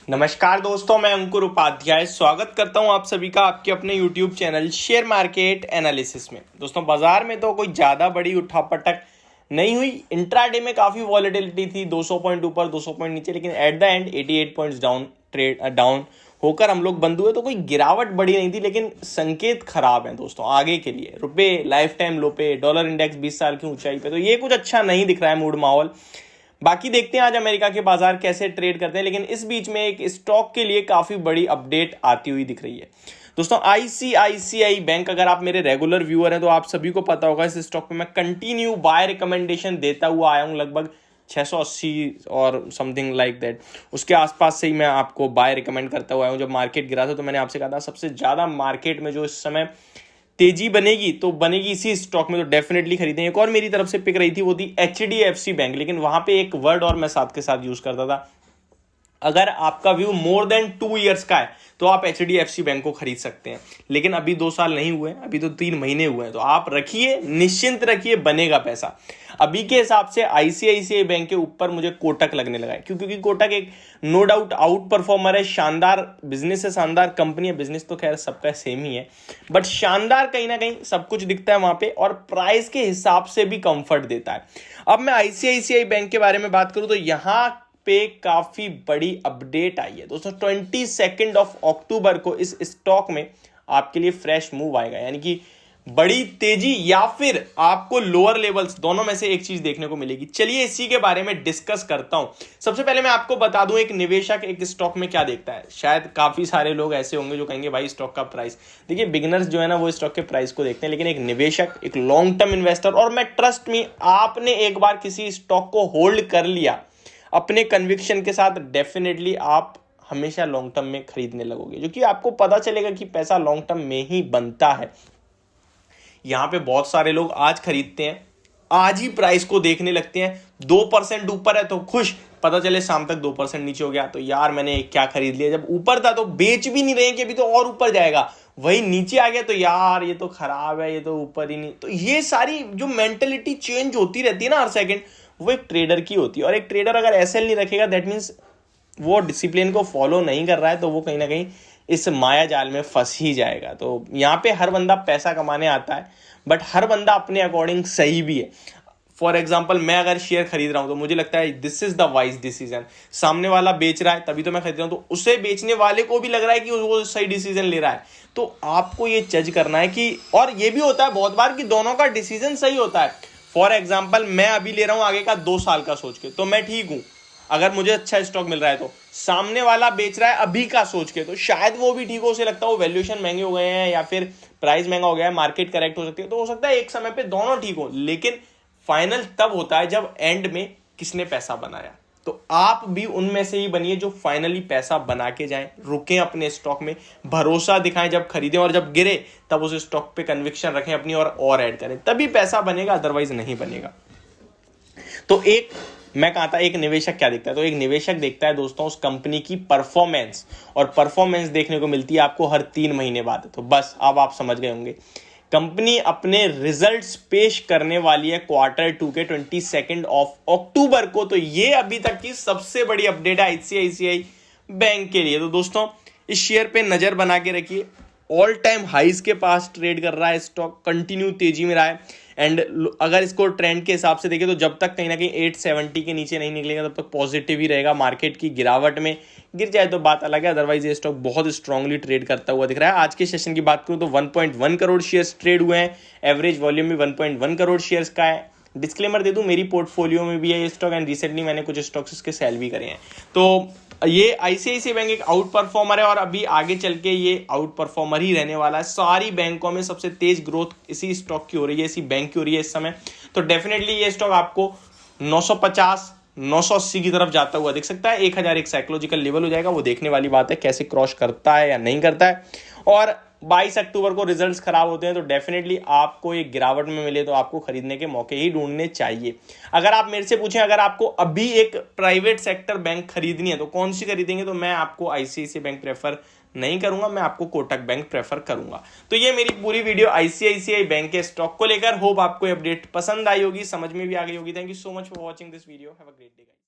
नमस्कार दोस्तों, मैं अंकुर उपाध्याय स्वागत करता हूं आप सभी का आपके अपने YouTube channel share market analysis में। दोस्तों, बाजार में तो कोई ज़्यादा बड़ी उठापटक नहीं हुई। इंट्राडे में काफ़ी वॉलेटिलिटी थी, 200 पॉइंट ऊपर 200 पॉइंट नीचे, लेकिन at the end 88 points down होकर हम लोग बंद हुए। तो कोई गिरावट बड़ी नहीं थी, लेकिन संकेत खराब है दोस्तों आगे के लिए। रुपए लाइफ टाइम लो पे, डॉलर इंडेक्स 20 साल की ऊंचाई पे, तो ये कुछ अच्छा नहीं दिख रहा है मूड माहौल। बाकी देखते हैं आज अमेरिका के बाजार कैसे ट्रेड करते हैं, लेकिन इस बीच में एक स्टॉक के लिए काफी बड़ी अपडेट आती हुई दिख रही है दोस्तों। आईसीआईसीआई बैंक, अगर आप मेरे रेगुलर व्यूअर हैं तो आप सभी को पता होगा इस स्टॉक पे मैं कंटिन्यू बाय रिकमेंडेशन देता हुआ आया हूं। लगभग 680 और समथिंग लाइक दैट, उसके आसपास से ही मैं आपको बाय रिकमेंड करता हुआ आया हूं। जब मार्केट गिरा था तो मैंने आपसे कहा था सबसे ज्यादा मार्केट में जो इस समय तेजी बनेगी तो बनेगी इसी स्टॉक में, तो डेफिनेटली खरीदें। एक और मेरी तरफ से पिक रही थी, वो थी एचडीएफसी बैंक, लेकिन वहां पे एक वर्ड और मैं साथ के साथ यूज करता था, अगर आपका व्यू मोर देन 2 इयर्स का है तो आप एचडीएफसी बैंक को खरीद सकते हैं। लेकिन अभी 2 साल नहीं हुए, अभी तो 3 महीने हुए हैं, तो आप रखिए, निश्चिंत रखिए, बनेगा पैसा। अभी के हिसाब से आईसीआईसीआई बैंक के ऊपर मुझे कोटक लगने लगा है, क्योंकि कोटक एक नो डाउट आउट परफॉर्मर है, शानदार बिजनेस है, शानदार कंपनी है। बिजनेस तो खैर सबका सेम ही है, बट शानदार कहीं ना कहीं सब कुछ दिखता है वहां पे, और प्राइस के हिसाब से भी कंफर्ट देता है। अब मैं आईसीआईसीआई बैंक के बारे में बात करूं तो यहां पे काफी बड़ी अपडेट आई है दोस्तों। 22 अक्टूबर को इस स्टॉक में आपके लिए फ्रेश मूव आएगा, यानी कि बड़ी तेजी या फिर आपको लोअर लेवल्स, दोनों में से एक चीज देखने को मिलेगी। चलिए इसी के बारे में डिस्कस करता हूं। सबसे पहले मैं आपको बता दूं एक निवेशक एक स्टॉक में क्या देखता है। शायद काफी सारे लोग ऐसे होंगे जो कहेंगे भाई स्टॉक का प्राइस। देखिए, बिगिनर्स जो है ना वो स्टॉक के प्राइस को देखते हैं, लेकिन एक निवेशक, एक लॉन्ग टर्म इन्वेस्टर, और मैं ट्रस्ट मी, आपने एक बार किसी स्टॉक को होल्ड कर लिया अपने कन्विक्शन के साथ, डेफिनेटली आप हमेशा लॉन्ग टर्म में खरीदने लगोगे, क्योंकि आपको पता चलेगा कि पैसा लॉन्ग टर्म में ही बनता है। यहां पे बहुत सारे लोग आज खरीदते हैं, आज ही प्राइस को देखने लगते हैं, 2% ऊपर है तो खुश, पता चले शाम तक 2% नीचे हो गया तो यार मैंने क्या खरीद लिया। जब ऊपर था तो बेच भी नहीं रहे कि अभी तो और ऊपर जाएगा, वही नीचे आ गया तो यार ये तो खराब है, ये तो ऊपर ही नहीं। तो ये सारी जो मेंटेलिटी चेंज होती रहती है ना हर सेकंड, वो एक ट्रेडर की होती है। और एक ट्रेडर अगर एसएल नहीं रखेगा, दैट मीन्स वो डिसिप्लिन को फॉलो नहीं कर रहा है, तो वो कहीं ना कहीं इस माया जाल में फंस ही जाएगा। तो यहाँ पे हर बंदा पैसा कमाने आता है, बट हर बंदा अपने अकॉर्डिंग सही भी है। फॉर एग्जाम्पल, मैं अगर शेयर खरीद रहा हूं तो मुझे लगता है this is the wise decision. सामने वाला बेच रहा है तभी तो मैं खरीद रहा हूं, तो उसे बेचने वाले को भी लग रहा है कि वो सही डिसीजन ले रहा है। तो आपको ये जज करना है कि, और ये भी होता है बहुत बार कि दोनों का डिसीजन सही होता है। फॉर एग्जाम्पल, मैं अभी ले रहा हूं आगे का 2 साल का सोच के, तो मैं ठीक हूं, अगर मुझे अच्छा स्टॉक मिल रहा है। तो सामने वाला बेच रहा है अभी का सोच के, तो शायद वो भी ठीक हो, उसे लगता है वो वैल्यूएशन महंगे हो गए हैं या फिर प्राइस महंगा हो गया है, मार्केट करेक्ट हो सकती है, तो हो सकता है एक समय पे दोनों ठीक हो। लेकिन फाइनल तब होता है जब एंड में किसने पैसा बनाया। तो आप भी उनमें से ही बनिए जो फाइनली पैसा बना के जाएं, रुकें अपने स्टॉक में, भरोसा दिखाएं जब खरीदें, और जब गिरे तब उस स्टॉक पे कन्विक्शन रखें अपनी और ऐड करें, तभी पैसा बनेगा, अदरवाइज नहीं बनेगा। तो एक मैं कहा था एक निवेशक क्या देखता है, तो एक निवेशक देखता है दोस्तों उस कंपनी की परफॉर्मेंस, और परफॉर्मेंस देखने को मिलती है आपको हर 3 महीने बाद। तो बस अब आप समझ गए होंगे, कंपनी अपने रिजल्ट्स पेश करने वाली है Q2 के 22 अक्टूबर को। तो ये अभी तक की सबसे बड़ी अपडेट है आईसीआईसीआई बैंक के लिए। तो दोस्तों इस शेयर पे नजर बना के रखिए, ऑल टाइम हाइज के पास ट्रेड कर रहा है स्टॉक, कंटिन्यू तेजी में रहा है। एंड अगर इसको ट्रेंड के हिसाब से देखें तो जब तक कहीं ना कहीं 870 के नीचे नहीं निकलेगा तब तक पॉजिटिव ही रहेगा। मार्केट की गिरावट में गिर जाए तो बात अलग है, अदरवाइज ये स्टॉक बहुत स्ट्रांगली ट्रेड करता हुआ दिख रहा है। आज के सेशन की बात करूं तो 1.1 करोड़ शेयर्स ट्रेड हुए हैं, एवरेज वॉल्यूम भी 1.1 करोड़ शेयर्स का है। डिस्क्लेमर दे दूं, मेरी पोर्टफोलियो में भी है ये स्टॉक, एंड रिसेंटली मैंने कुछ स्टॉक्स इसके सेल भी करे हैं। तो ये आईसीआईसीआई बैंक एक आउट परफॉर्मर है, और अभी आगे चल के ये आउट परफॉर्मर ही रहने वाला है। सारी बैंकों में सबसे तेज ग्रोथ इसी स्टॉक की हो रही है, इसी बैंक की हो रही है इस समय। तो डेफिनेटली ये स्टॉक आपको 950 980 की तरफ जाता हुआ दिख सकता है। 1000 एक साइकोलॉजिकल लेवल हो जाएगा, वो देखने वाली बात है कैसे क्रॉस करता है या नहीं करता है। और 22 अक्टूबर को रिजल्ट्स खराब होते हैं, तो डेफिनेटली आपको एक गिरावट में मिले तो आपको खरीदने के मौके ही ढूंढने चाहिए। अगर आप मेरे से पूछें अगर आपको अभी एक प्राइवेट सेक्टर बैंक खरीदनी है तो कौन सी खरीदेंगे, तो मैं आपको आईसीआईसीआई बैंक प्रेफर नहीं करूंगा, मैं आपको कोटक बैंक प्रेफर करूंगा। तो ये मेरी पूरी वीडियो आईसीआईसीआई बैंक के स्टॉक को लेकर। होप आपको अपडेट पसंद आई होगी, समझ में भी आ गई होगी। Thank you so much for watching this video. Have a great day.